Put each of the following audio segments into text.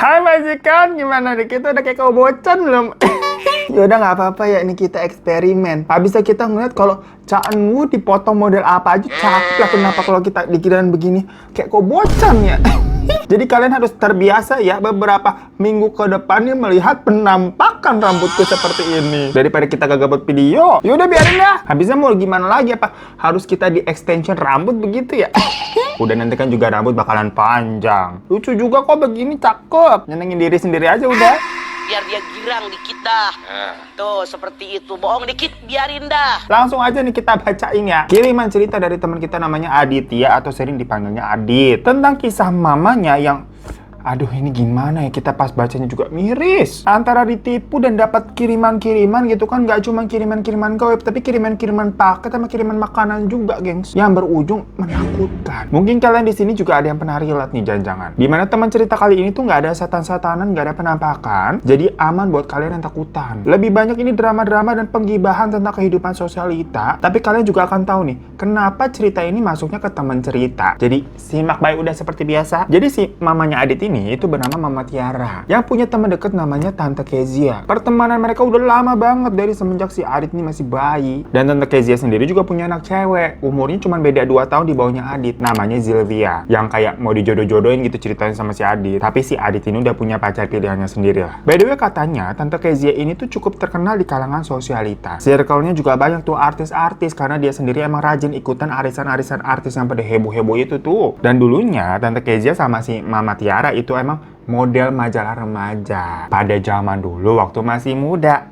Hai majikan, gimana nih? Kita udah kayak kobocan belum? Yaudah nggak apa-apa ya, ini kita eksperimen. Habisnya kita ngeliat kalau Caanmu dipotong model apa aja cakep lah. Kenapa kalau kita dikirain begini kayak kobocan ya? Jadi kalian harus terbiasa ya beberapa minggu ke depannya melihat penampakan rambutku seperti ini. Daripada kita gak buat video, yaudah biarin dah. Habisnya mau gimana lagi, apa harus kita di extension rambut begitu ya? Udah nanti kan juga rambut bakalan panjang. Lucu juga kok begini, cakep. Nyenengin diri sendiri aja udah. Biar dia girang dikit dah. Tuh seperti itu, bohong dikit biarin dah. Langsung aja nih kita bacain ya. Kiriman cerita dari teman kita namanya Aditya atau sering dipanggilnya Adit. Tentang kisah mamanya yang aduh, ini gimana ya, kita pas bacanya juga miris. Antara ditipu dan dapat kiriman-kiriman gitu kan, gak cuma kiriman-kiriman ke web, tapi kiriman-kiriman paket sama kiriman makanan juga, gengs. Yang berujung menakutkan. Mungkin kalian di sini juga ada yang pernah relate nih, jangan-jangan. Dimana teman cerita kali ini tuh gak ada setan-setanan, gak ada penampakan. Jadi aman buat kalian yang takutan. Lebih banyak ini drama-drama dan penggibahan tentang kehidupan sosialita. Tapi kalian juga akan tahu nih, kenapa cerita ini masuknya ke teman cerita. Jadi simak baik udah seperti biasa. Jadi si mamanya Adit ini itu bernama Mama Tiara yang punya teman dekat namanya Tante Kezia. Pertemanan mereka udah lama banget dari semenjak si Adit ini masih bayi. Dan Tante Kezia sendiri juga punya anak cewek. Umurnya cuma beda 2 tahun di bawahnya Adit. Namanya Zilvia. Yang kayak mau dijodoh-jodohin gitu ceritanya sama si Adit. Tapi si Adit ini udah punya pacar pilihannya sendiri lah. By the way katanya Tante Kezia ini tuh cukup terkenal di kalangan sosialita. Circle-nya juga banyak tuh artis-artis karena dia sendiri emang rajin ikutan arisan-arisan artis yang pada heboh-heboh itu tuh. Dan dulunya Tante Kezia sama si Mama Tiara itu emang model majalah remaja pada zaman dulu waktu masih muda.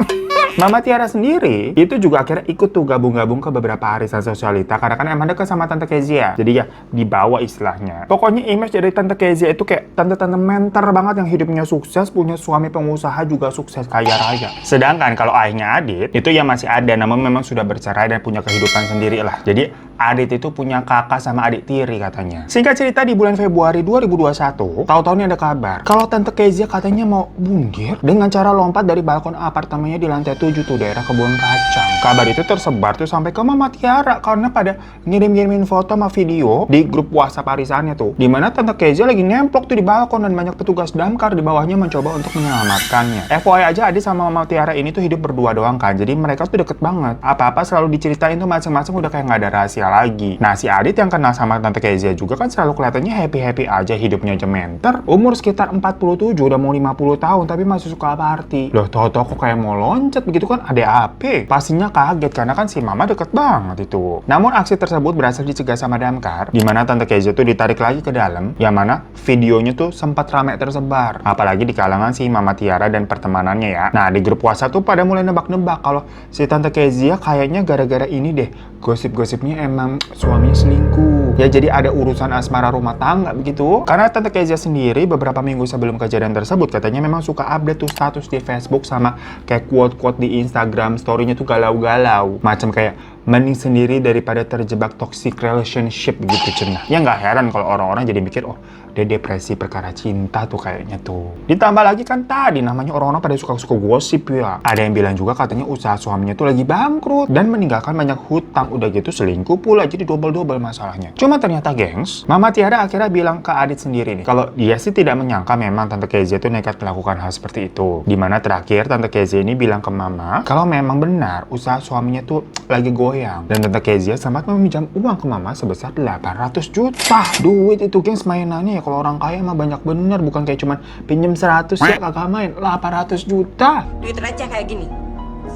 Mama Tiara sendiri itu juga akhirnya ikut tuh gabung-gabung ke beberapa arisan sosialita karena kan emang dekat sama Tante Kezia. Jadi ya dibawa istilahnya. Pokoknya image dari Tante Kezia itu kayak tante-tante mentor banget yang hidupnya sukses, punya suami pengusaha juga sukses kaya raya. Sedangkan kalau ayahnya Adit itu ya masih ada, namun memang sudah bercerai dan punya kehidupan sendiri lah. Jadi Adit itu punya kakak sama adik tiri katanya. Singkat cerita di bulan Februari 2021, tahu-tahu nih ada kabar kalau Tante Kezia katanya mau bundir dengan cara lompat dari balkon apartemennya di lantai 7 tuh daerah Kebun Kacang. Kabar itu tersebar tuh sampai ke Mama Tiara karena pada ngirim-ngirimin foto sama video di grup WhatsApp arisannya tuh. Dimana Tante Kezia lagi nemplok tuh di balkon dan banyak petugas damkar di bawahnya mencoba untuk menyelamatkannya. FYI aja Adit sama Mama Tiara ini tuh hidup berdua doang kan. Jadi mereka tuh deket banget. Apa-apa selalu diceritain tuh masing-masing udah kayak nggak ada rahasia lagi. Nah si Adit yang kenal sama Tante Kezia juga kan selalu kelihatannya happy-happy aja hidupnya jementer. Umur sekitar 47 udah mau 50 tahun tapi masih suka party. Loh tau-tau kok kayak mau loncat begitu kan ada apa? Pastinya kaget karena kan si Mama deket banget itu. Namun aksi tersebut berhasil dicegah sama damkar, di mana Tante Kezia tuh ditarik lagi ke dalam, yang mana videonya tuh sempat ramai tersebar. Apalagi di kalangan si Mama Tiara dan pertemanannya ya. Nah di grup WhatsApp tuh pada mulai nebak-nebak kalau si Tante Kezia kayaknya gara-gara ini deh, gosip-gosipnya emang suaminya selingkuh. Ya jadi ada urusan asmara rumah tangga begitu. Karena Tante Kezia sendiri beberapa minggu sebelum kejadian tersebut katanya memang suka update tuh status di Facebook sama kayak quote-quote di Instagram story-nya tuh galau-galau. Macam kayak mending sendiri daripada terjebak toxic relationship gitu cenah. Ya nggak heran kalau orang-orang jadi mikir, oh dia depresi perkara cinta tuh kayaknya tuh. Ditambah lagi kan tadi namanya orang-orang pada suka-suka gosip ya. Ada yang bilang juga katanya usaha suaminya tuh lagi bangkrut dan meninggalkan banyak hutang. Udah gitu selingkuh pula, jadi double-double masalahnya. Cuma ternyata gengs, Mama Tiara akhirnya bilang ke Adit sendiri nih, kalau dia sih tidak menyangka memang Tante Kezia tuh nekat melakukan hal seperti itu. Dimana terakhir Tante Kezia ini bilang ke Mama kalau memang benar usaha suaminya tuh lagi goyang. Dan Tante Kezia sempat meminjam uang ke Mama sebesar 800 juta. Duit itu gengs mainannya ya, kalau orang kaya mah banyak bener, bukan kayak cuman pinjem 100 ya kagak main, 800 juta. Duit receh kayak gini,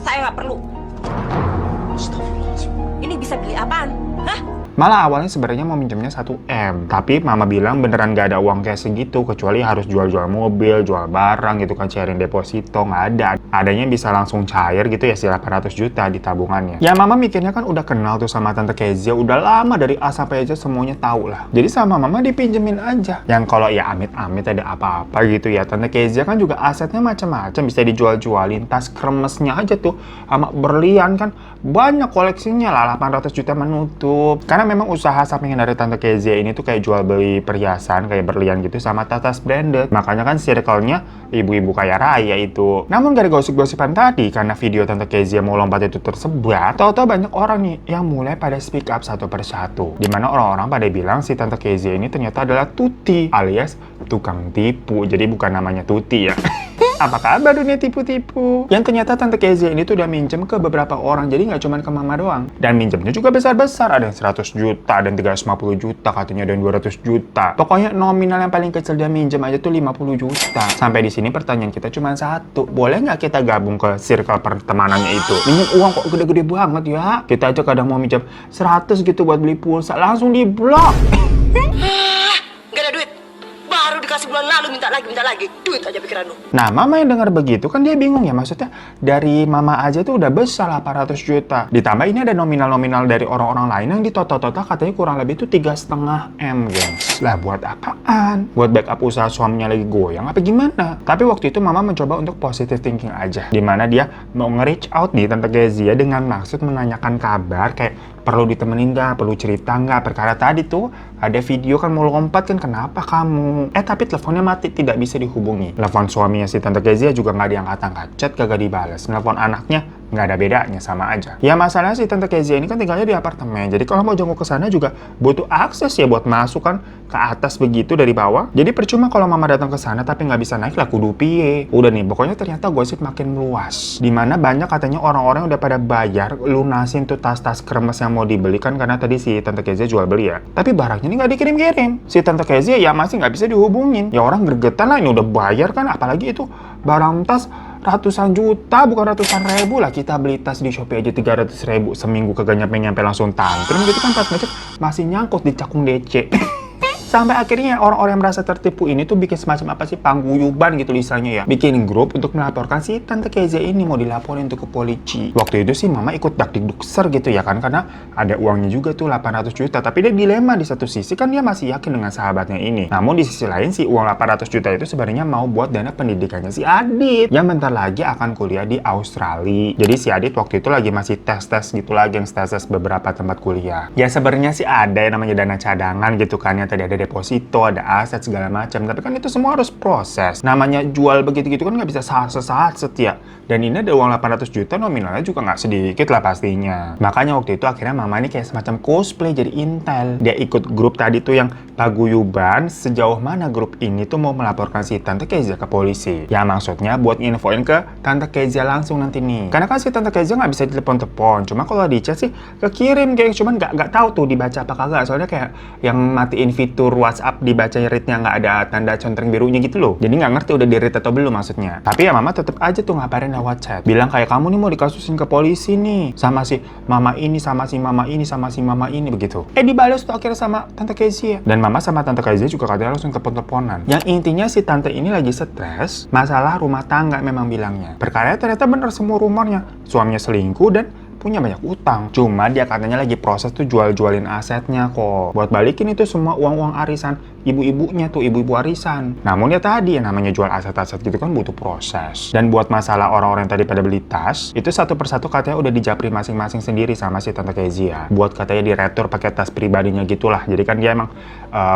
saya nggak perlu. Astagfirullahaladzim. Ini bisa beli apaan? Hah? Malah awalnya sebenarnya mau minjemnya 1 M, tapi Mama bilang beneran gak ada uang kayak segitu, kecuali harus jual-jual mobil, jual barang gitu kan, cairin deposito, nggak ada. Adanya bisa langsung cair gitu ya si 800 juta di tabungannya. Ya Mama mikirnya kan udah kenal tuh sama Tante Kezia, udah lama dari A sampai Z semuanya tahu lah. Jadi sama Mama dipinjemin aja. Yang kalau ya amit-amit ada apa-apa gitu ya, Tante Kezia kan juga asetnya macam-macam, bisa dijual-jualin. Tas kremesnya aja tuh sama berlian kan banyak koleksinya lah, 800 juta menutup. YouTube. Karena memang usaha sampingan dari Tante Kezia ini tuh kayak jual beli perhiasan, kayak berlian gitu sama tas branded. Makanya kan circle-nya ibu-ibu kaya raya itu. Namun dari gosip-gosipan tadi, karena video Tante Kezia mau lompat itu tersebar, tahu-tahu banyak orang nih yang mulai pada speak up satu persatu. Dimana orang-orang pada bilang si Tante Kezia ini ternyata adalah Tuti, alias tukang tipu. Jadi bukan namanya Tuti ya. Apa kabar dunia tipu-tipu? Yang ternyata Tante Kezia ini tuh udah minjem ke beberapa orang, jadi nggak cuma ke mama doang. Dan minjemnya juga besar-besar, ada yang 100 juta, ada yang 350 juta, katanya ada yang 200 juta. Pokoknya nominal yang paling kecil dia minjem aja tuh 50 juta. Sampai di sini pertanyaan kita cuma satu, boleh nggak kita gabung ke circle pertemanannya itu? Minjem uang kok gede-gede banget ya? Kita aja kadang mau minjem 100 gitu buat beli pulsa, langsung diblok. Gak ada duit. Baru dikasih bulan lalu minta lagi. Duit aja pikiran lu. Nah, mama yang dengar begitu kan dia bingung ya, maksudnya dari mama aja tuh udah besar 800 juta. Ditambah ini ada nominal-nominal dari orang-orang lain yang ditotal-total katanya kurang lebih itu 3,5 M, gengs. Lah buat apaan? Buat backup usaha suaminya lagi goyang apa gimana? Tapi waktu itu mama mencoba untuk positive thinking aja. Dimana dia mau nge-reach out nih Tante Kezia dengan maksud menanyakan kabar kayak perlu ditemenin nggak, perlu cerita nggak, perkara tadi tuh ada video kan mau lompat kan, kenapa kamu? Tapi teleponnya mati, tidak bisa dihubungi. Telepon suaminya si Tante Kezia juga nggak diangkat-angkat, chat kagak dibales, telepon anaknya nggak ada bedanya, sama aja. Ya masalahnya si Tante Kezia ini kan tinggalnya di apartemen, jadi kalau mau jenguk ke sana juga butuh akses ya buat masuk kan ke atas begitu dari bawah. Jadi percuma kalau mama datang ke sana tapi nggak bisa naik lah kudu piye. Udah nih, pokoknya ternyata gosip makin meluas. Dimana banyak katanya orang-orang udah pada bayar lunasin tuh tas-tas kremes yang mau dibelikan karena tadi si Tante Kezia jual beli ya. Tapi barangnya ini nggak dikirim-kirim. Si Tante Kezia ya masih nggak bisa dihubungin. Ya orang gregetan lah, ini udah bayar kan, apalagi itu barang tas ratusan juta, bukan ratusan ribu lah. Kita beli tas di Shopee aja 300 ribu seminggu kagak nyampe langsung tantrum gitu kan, pas ngecek masih nyangkut di cakung DC. Sampai akhirnya orang-orang yang merasa tertipu ini tuh bikin semacam apa sih, pangguyuban gitu misalnya ya. Bikin grup untuk melaporkan si Tante Kezia ini mau dilaporin untuk ke polisi. Waktu itu sih mama ikut dakdikdukser gitu ya kan, karena ada uangnya juga tuh 800 juta. Tapi dia dilema, di satu sisi kan dia masih yakin dengan sahabatnya ini. Namun di sisi lain si uang 800 juta itu sebenarnya mau buat dana pendidikannya si Adit yang bentar lagi akan kuliah di Australia. Jadi si Adit waktu itu lagi masih tes-tes gitu lagi, yang tes beberapa tempat kuliah. Ya sebenarnya sih ada yang namanya dana cadangan gitu kan, yang tadi ada deposito, ada aset segala macam, tapi kan itu semua harus proses. Namanya jual begitu-gitu kan nggak bisa sesaat setia. Dan ini ada uang 800 juta, nominalnya juga nggak sedikit lah pastinya. Makanya waktu itu akhirnya mama ini kayak semacam cosplay jadi intel. Dia ikut grup tadi tuh yang paguyuban sejauh mana grup ini tuh mau melaporkan si Tante Kezia ke polisi. Ya maksudnya buat nginfoin ke Tante Kezia langsung nanti nih. Karena kan si Tante Kezia nggak bisa ditelepon-telepon. Cuma kalau di chat sih kekirim kayak, cuman nggak tahu tuh dibaca apa kagak. Soalnya kayak yang matiin fitur WhatsApp dibaca read-nya nggak ada tanda contreng birunya gitu loh. Jadi nggak ngerti udah di-read atau belum maksudnya. Tapi ya mama tetep aja tuh ngabarin lewat chat. Bilang kayak kamu nih mau dikasusin ke polisi nih. Sama si mama ini, sama si mama ini, sama si mama ini begitu. Dibalas tuh akhirnya sama Tante Kezia. Dan mama sama Tante Kezia juga katanya langsung telepon-teleponan. Yang intinya si Tante ini lagi stres, masalah rumah tangga memang bilangnya. Perkara ternyata bener semua rumornya. Suaminya selingkuh dan punya banyak utang. Cuma dia katanya lagi proses tuh jual-jualin asetnya kok. Buat balikin itu semua uang-uang arisan ibu-ibunya tuh, ibu-ibu arisan. Namun ya tadi ya namanya jual aset-aset gitu kan butuh proses. Dan buat masalah orang-orang yang tadi pada beli tas, itu satu persatu katanya udah dijapri masing-masing sendiri sama si Tante Kezia. Buat katanya diretur pakai tas pribadinya gitulah. Jadi kan dia emang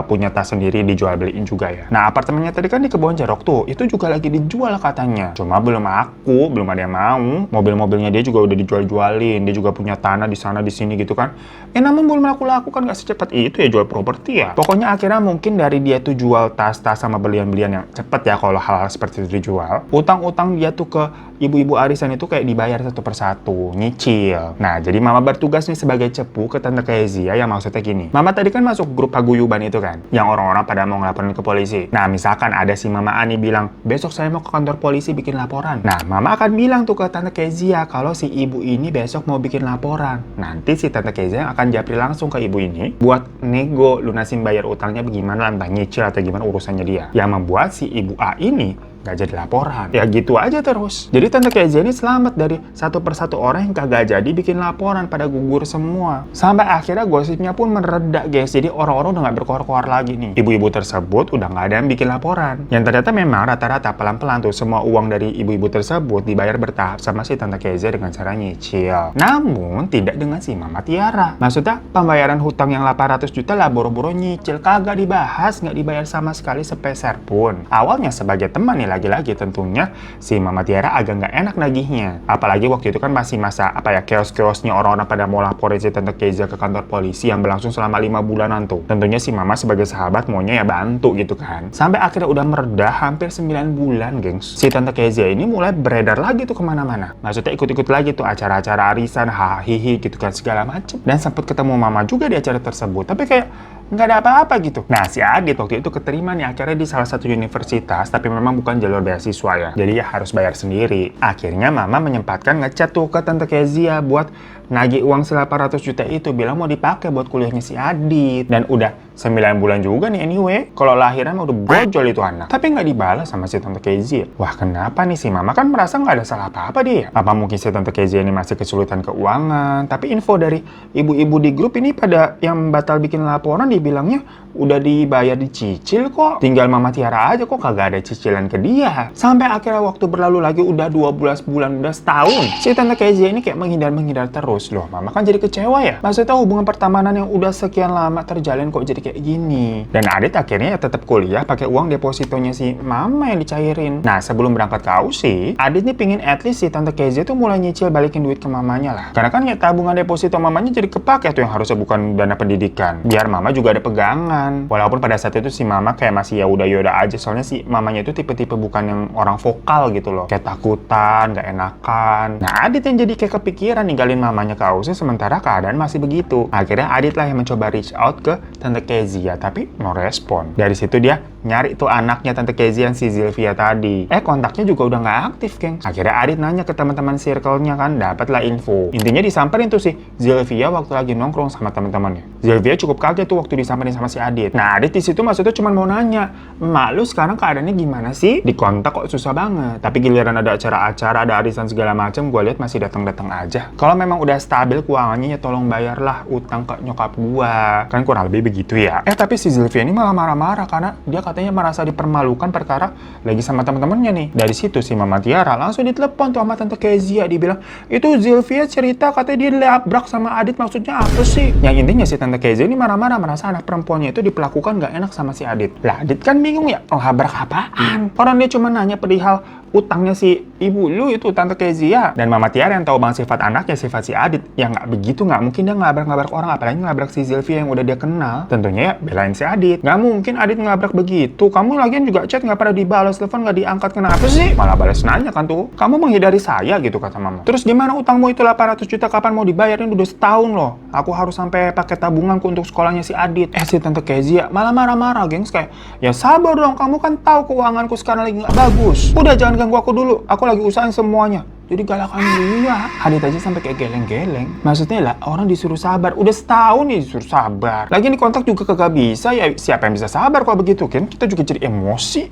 punya tas sendiri dijual beliin juga ya. Nah apartemennya tadi kan di Kebon Jeruk tuh, itu juga lagi dijual katanya. Cuma belum ada yang mau. Mobil-mobilnya dia juga udah dijual-jualin. Dia juga punya tanah di sana di sini gitu kan. Namun belum laku-laku kan, nggak secepat itu ya jual properti ya. Pokoknya akhirnya mungkin dari dia tuh jual tas-tas sama belian-belian yang cepet ya kalau hal-hal seperti itu dijual. Utang-utang dia tuh ke ibu-ibu arisan itu kayak dibayar satu persatu, nyicil. Nah jadi mama bertugas nih sebagai cepu ke Tante Kezia yang maksudnya gini. Mama tadi kan masuk grup paguyuban itu kan, yang orang-orang pada mau ngelaporin ke polisi. Nah misalkan ada si Mama Ani bilang, besok saya mau ke kantor polisi bikin laporan. Nah mama akan bilang tuh ke Tante Kezia kalau si ibu ini besok mau bikin laporan. Nanti si Tante Kezia yang akan japri langsung ke ibu ini buat nego lunasin bayar utangnya bagaimana, entah nyicil atau gimana urusannya dia. Yang membuat si ibu A ini nggak jadi laporan. Ya gitu aja terus. Jadi Tante Kezia ini selamat dari satu persatu orang yang kagak jadi bikin laporan, pada gugur semua. Sampai akhirnya gosipnya pun mereda, guys. Jadi orang-orang udah nggak berkoar-koar lagi nih. Ibu-ibu tersebut udah nggak ada yang bikin laporan. Yang ternyata memang rata-rata pelan-pelan tuh semua uang dari ibu-ibu tersebut dibayar bertahap sama si Tante Kezia dengan cara nyicil. Namun tidak dengan si Mama Tiara. Maksudnya pembayaran hutang yang 800 juta lah boro-boro nyicil, kagak dibahas, nggak dibayar sama sekali sepeser pun. Awalnya sebagai teman nih, lagi-lagi tentunya si Mama Tiara agak nggak enak nagihnya. Apalagi waktu itu kan masih masa chaos-chaosnya orang-orang pada mau laporin si Tante Kezia ke kantor polisi yang berlangsung selama 5 bulanan tuh. Tentunya si Mama sebagai sahabat maunya ya bantu gitu kan. Sampai akhirnya udah mereda hampir 9 bulan, gengs. Si Tante Kezia ini mulai beredar lagi tuh kemana-mana. Maksudnya ikut-ikut lagi tuh acara-acara arisan, hahihi gitu kan segala macem. Dan sempat ketemu Mama juga di acara tersebut. Tapi kayak nggak ada apa-apa gitu. Nah, si Adit waktu itu keterima nih akhirnya di salah satu universitas, tapi memang bukan jalur beasiswa ya. Jadi ya harus bayar sendiri. Akhirnya Mama menyempatkan ngechat tuh ke Tante Kezia buat nagih uang 800 juta itu, bilang mau dipakai buat kuliahnya si Adit. Dan udah 9 bulan juga nih anyway. Kalau lahiran udah brojol itu anak. Tapi nggak dibalas sama si Tante Kezia. Wah, kenapa nih si Mama kan merasa nggak ada salah apa-apa dia. Apa mungkin si Tante Kezia ini masih kesulitan keuangan? Tapi info dari ibu-ibu di grup ini pada yang batal bikin laporan dibilangnya udah dibayar dicicil kok. Tinggal Mama Tiara aja kok kagak ada cicilan ke dia. Sampai akhirnya waktu berlalu lagi udah 12 bulan, udah setahun. Si Tante Kezia ini kayak menghindar-menghindar terus. Loh, Mama kan jadi kecewa ya. Maksudnya hubungan pertemanan yang udah sekian lama terjalin kok jadi kayak gini. Dan Adit akhirnya ya tetap kuliah pakai uang depositonya si Mama yang dicairin. Nah, sebelum berangkat ke Aussie, Adit nih pingin at least si Tante Kezia tuh mulai nyicil balikin duit ke mamanya lah. Karena kan ya tabungan deposito mamanya jadi kepake tuh yang harusnya bukan dana pendidikan. Biar Mama juga ada pegangan. Walaupun pada saat itu si Mama kayak masih ya udah aja, soalnya si mamanya itu tipe-tipe bukan yang orang vokal gitu loh, kayak takutan, gak enakan. Nah, Adit yang jadi kayak kepikiran ninggalin mamanya ke Aussie sementara keadaan masih begitu. Akhirnya Adit lah yang mencoba reach out ke Tante Kezia, tapi no respon. Dari situ dia nyari tuh anaknya Tante Kezia yang si Zilvia tadi. Kontaknya juga udah nggak aktif, geng. Akhirnya Adit nanya ke teman-teman circle-nya kan, dapatlah info. Intinya disamperin tuh si Zilvia waktu lagi nongkrong sama teman-temannya. Zilvia cukup kaget tuh waktu disamperin sama si Adit. Nah, Adit di situ maksudnya cuma mau nanya, "Emak lu sekarang keadaannya gimana sih? Di kontak kok susah banget. Tapi giliran ada acara-acara, ada arisan segala macam, gue lihat masih datang-datang aja. Kalau memang udah stabil keuangannya ya tolong bayarlah utang ke nyokap gua." Kan kurang lebih begitu ya. Tapi si Zilvia ini malah marah-marah karena dia katanya merasa dipermalukan perkara lagi sama teman-temannya nih. Dari situ si Mama Tiara langsung ditelepon tuh sama Tante Kezia, dibilang, "Itu Zilvia cerita katanya dia labrak sama Adit, maksudnya apa sih?" Yang intinya si Tante Kezia ini marah-marah merasa anak perempuannya itu diperlakukan gak enak sama si Adit. Lah, Adit kan bingung ya, labrak apaan? Orang dia cuma nanya perihal utangnya si ibu lu itu Tante Kezia. Dan Mama Tiara yang tahu bang sifat anaknya, sifat si Adit yang nggak begitu, nggak mungkin dia ngelabrak-ngelabrak orang, apalagi ngelabrak si Zilvia yang udah dia kenal. Tentunya ya belain si Adit. Nggak mungkin Adit ngelabrak begitu. Kamu lagian juga chat nggak pernah dibalas, telepon nggak diangkat, kenapa sih? Malah balas nanya kan tuh, "Kamu menghindari saya," gitu kata Mama. "Terus gimana utangmu itu 800 juta kapan mau dibayarin? Udah setahun loh. Aku harus sampai pakai tabunganku untuk sekolahnya si Adit." Si Tante Kezia malah marah-marah, gengs, kayak, "Ya sabar dong, kamu kan tahu keuanganku sekarang lagi nggak bagus. Udah jangan ganggu aku dulu. Aku lagi usahain semuanya." Jadi galakan dia. Adit aja sampai kayak geleng-geleng. Maksudnya lah, orang disuruh sabar. Udah setahun nih disuruh sabar. Lagi nih kontak juga kagak bisa. Ya siapa yang bisa sabar kalau begitu kan? Kita juga jadi emosi.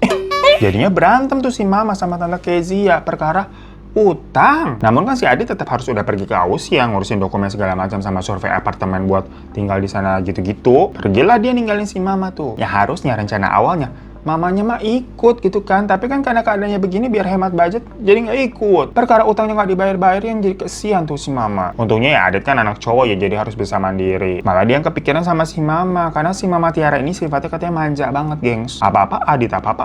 Jadinya berantem tuh si Mama sama Tante Kezia perkara utang. Namun kan si Adit tetap harus udah pergi ke Aussie yang ngurusin dokumen segala macam sama survei apartemen buat tinggal di sana gitu-gitu. Pergilah dia ninggalin si Mama tuh. Ya harusnya rencana awalnya mamanya mah ikut gitu kan, tapi kan karena keadaannya begini biar hemat budget jadi nggak ikut. Perkara utangnya nggak dibayar-bayarin jadi kesian tuh si Mama. Untungnya ya Adit kan anak cowok ya, jadi harus bisa mandiri. Malah dia yang kepikiran sama si Mama karena si Mama Tiara ini sifatnya katanya manja banget, gengs. Apa-apa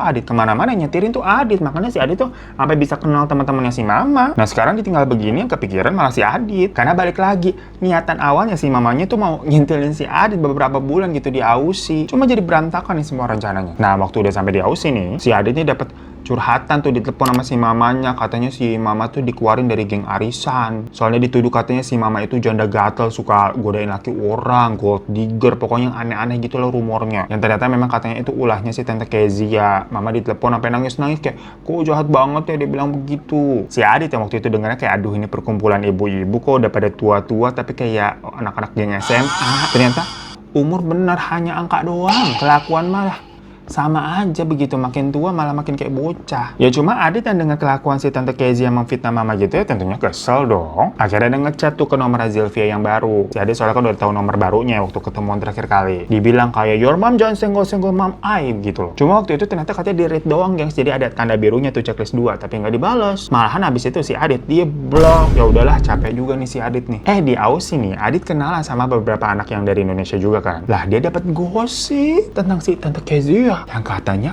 Adit kemana-mana nyetirin tuh Adit. Makanya si Adit tuh sampai bisa kenal teman-temannya si Mama. Nah sekarang ditinggal begini yang kepikiran malah si Adit. Karena balik lagi niatan awalnya si mamanya tuh mau ngintilin si Adit beberapa bulan gitu di Aussie. Cuma jadi berantakan nih semua rencananya. Nah waktu udah sampai di Aussie nih, si Adit nih dapat curhatan tuh, ditelepon sama si mamanya. Katanya si Mama tuh dikeluarin dari geng arisan. Soalnya dituduh katanya si Mama itu janda gatel, suka godain laki orang, gold digger, pokoknya yang aneh-aneh gitu loh rumornya. Yang ternyata memang katanya itu ulahnya si Tante Kezia. Mama ditelepon sampai nangis-nangis kayak, "Kok jahat banget ya," dia bilang begitu. Si Adit yang waktu itu dengarnya kayak, "Aduh ini perkumpulan ibu-ibu kok udah pada tua-tua tapi kayak anak-anak geng SMA." Ternyata umur bener hanya angka doang, kelakuan malah Sama aja begitu, makin tua malah makin kayak bocah. Ya cuma Adit yang dengan kelakuan si Tante Kezia yang memfitnah mama gitu ya tentunya kesel dong. Akhirnya dia ngechat tuh ke nomor Zilvia yang baru. Si Adit soalnya kan udah tahu nomor barunya waktu ketemuan terakhir kali. Dibilang kayak, your mom jangan senggol-senggol mam aib gitu loh. Cuma waktu itu ternyata katanya di read doang gengs, jadi ada tanda birunya tuh checklist 2 tapi nggak dibales. Malahan abis itu si Adit dia blok. Ya udahlah, capek juga nih si Adit nih. Di Aussie nih, Adit kenalan sama beberapa anak yang dari Indonesia juga kan. Lah dia dapat gosip tentang si Tante Kezia yang katanya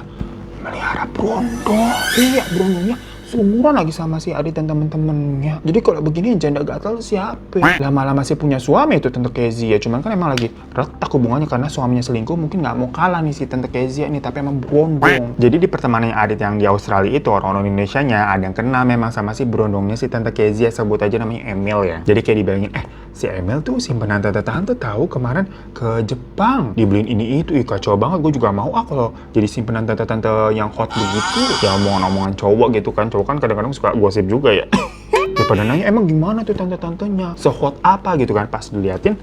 melihara brondong. Iya, brondongnya seumuran lagi sama si Adit dan temen-temennya. Jadi kalau begini janda gatal siapa? Lama-lama masih punya suami itu Tante Kezia. Cuman kan emang lagi retak hubungannya karena suaminya selingkuh. Mungkin nggak mau kalah nih si Tante Kezia nih, tapi emang brondong. Jadi di pertemanannya Adit yang di Australia itu, orang-orang Indonesianya ada yang kenal memang sama si brondongnya si Tante Kezia, sebut aja namanya Emil ya. Jadi kayak dibayangin, si Emil tuh simpenan tante-tante tahu kemarin ke Jepang dibeliin ini itu. Ih kacau banget, gue juga mau kalau jadi simpenan tante-tante yang hot begitu. Ya omongan-omongan cowok gitu kan. Cowok kan kadang-kadang suka gosip juga ya. Daripada nanya emang gimana tuh tante-tantenya, se-hot apa gitu kan. Pas diliatin,